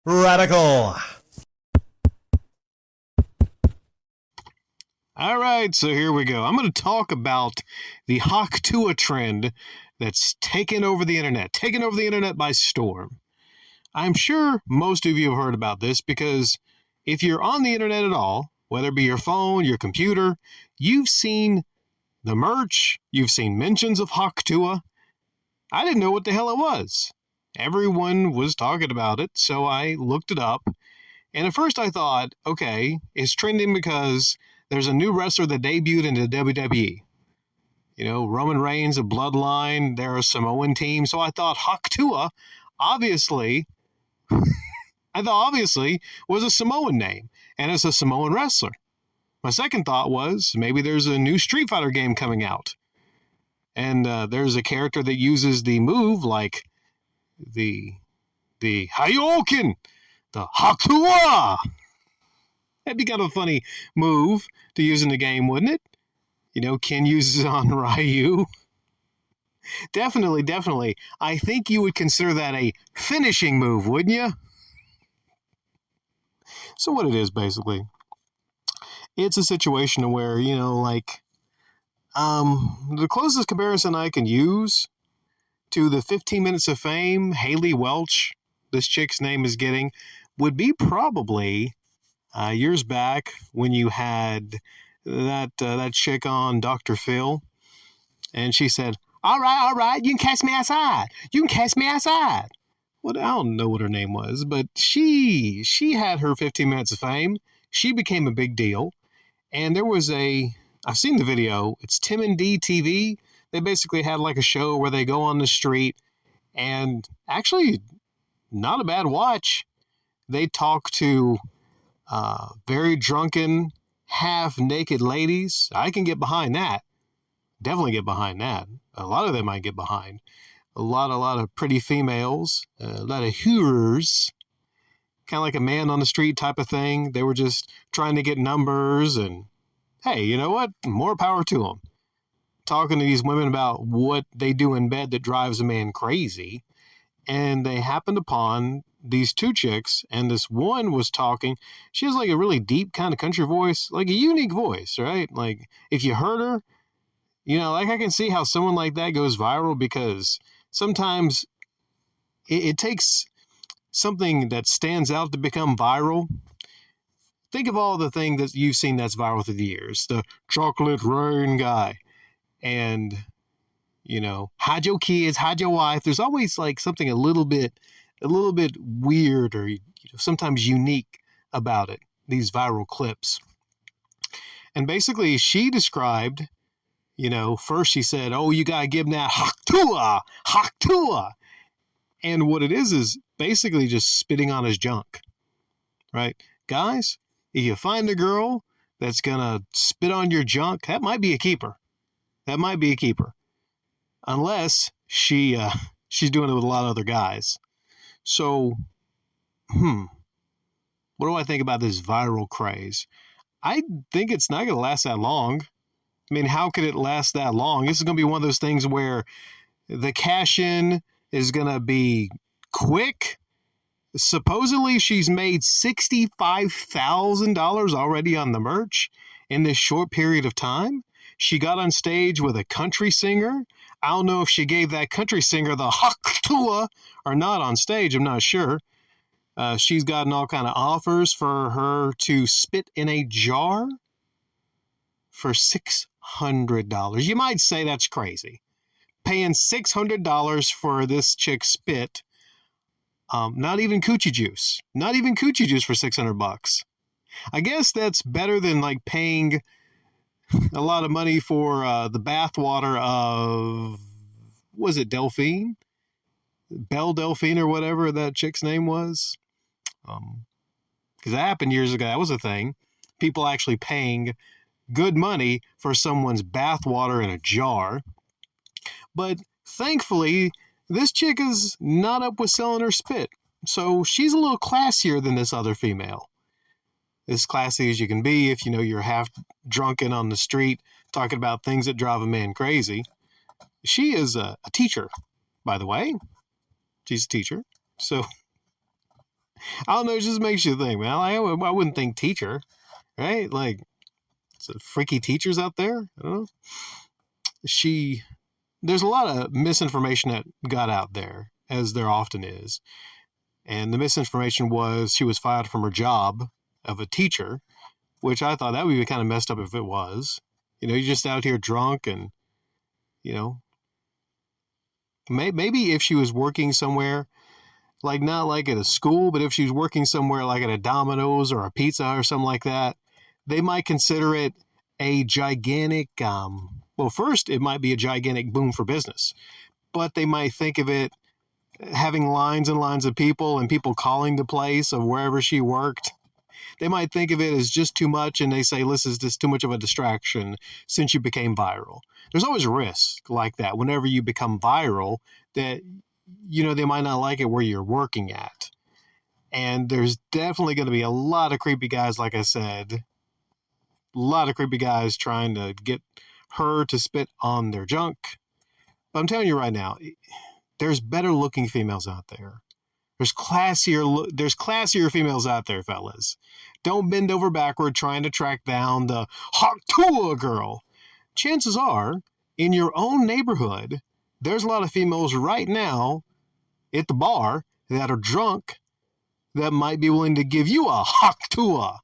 Radical. All right, so here we go. I'm going to talk about the Tuah trend that's taken over the internet by storm. I'm sure most of you have heard about this because if you're on the internet at all, whether it be your phone, your computer, you've seen the merch, you've seen mentions of Tuah. I didn't know what the hell it was. Everyone was talking about it, so I looked it up. And at first I thought, okay, it's trending because there's a new wrestler that debuted in the WWE. You know, Roman Reigns, a bloodline, they're a Samoan team. So I thought Tuah, obviously was a Samoan name, and it's a Samoan wrestler. My second thought was maybe there's a new Street Fighter game coming out, and there's a character that uses the move like the Hadouken, the Tuah. That'd be kind of a funny move to use in the game, wouldn't it? You know, Ken uses it on Ryu. Definitely. I think you would consider that a finishing move, wouldn't you? So what it is, basically, it's a situation where, you know, like, the closest comparison I can use to the 15 Minutes of Fame, Hailey Welch, this chick's name is getting, would be probably years back when you had that chick on Dr. Phil, and she said, all right, you can catch me outside. Well, I don't know what her name was, but she had her 15 Minutes of Fame. She became a big deal, and there was I've seen the video. It's Tim and D TV. They basically had like a show where they go on the street, and actually, not a bad watch. They talk to very drunken, half-naked ladies. I can get behind that. Definitely get behind that. A lot of them I get behind. A lot of pretty females. A lot of hoorers. Kind of like a man on the street type of thing. They were just trying to get numbers, and hey, you know what? More power to them. Talking to these women about what they do in bed that drives a man crazy. And they happened upon these two chicks, and this one was talking. She has like a really deep kind of country voice, like a unique voice, right? Like if you heard her, you know, like I can see how someone like that goes viral, because sometimes it takes something that stands out to become viral. Think of all the things that you've seen that's viral through the years. The chocolate rain guy, and you know, hide your kids, hide your wife. There's always like something a little bit weird or, you know, sometimes unique about it, these viral clips. And basically she described, you know, first she said, oh, you got to give him that Tuah. And what it is basically just spitting on his junk, right? Guys, if you find a girl that's going to spit on your junk, that might be a keeper. Unless she's doing it with a lot of other guys. So, what do I think about this viral craze? I think it's not going to last that long. I mean, how could it last that long? This is going to be one of those things where the cash-in is going to be quick. Supposedly, she's made $65,000 already on the merch in this short period of time. She got on stage with a country singer. I don't know if she gave that country singer the Tuah or not on stage. I'm not sure. She's gotten all kind of offers for her to spit in a jar for $600. You might say that's crazy. Paying $600 for this chick's spit. Not even coochie juice. Not even coochie juice for $600. I guess that's better than like paying a lot of money for the bathwater of, was it Delphine? Belle Delphine or whatever that chick's name was. Because that happened years ago. That was a thing. People actually paying good money for someone's bathwater in a jar. But thankfully, this chick is not up with selling her spit. So she's a little classier than this other female. As classy as you can be if, you know, you're half drunken on the street talking about things that drive a man crazy. She is a teacher, by the way. She's a teacher. So I don't know. It just makes you think, man. I wouldn't think teacher, right? Like, so freaky teachers out there. I don't know. She, there's a lot of misinformation that got out there, as there often is. And the misinformation was she was fired from her job of a teacher, which I thought that would be kind of messed up if it was. You're just out here drunk and, you know, maybe if she was working somewhere, like not like at a school, but if she was working somewhere like at a Domino's or a Pizza or something like that, they might consider it a gigantic, well, first, it might be a gigantic boom for business, but they might think of it having lines and lines of people and people calling the place of wherever she worked. They might think of it as just too much, and they say, this is just too much of a distraction since you became viral. There's always a risk like that whenever you become viral that, they might not like it where you're working at. And there's definitely going to be a lot of creepy guys, like I said, a lot of creepy guys trying to get her to spit on their junk. But I'm telling you right now, there's better looking females out there. There's classier females out there, fellas. Don't bend over backward trying to track down the hot Tuah girl. Chances are, in your own neighborhood, there's a lot of females right now at the bar that are drunk that might be willing to give you a hot Tuah.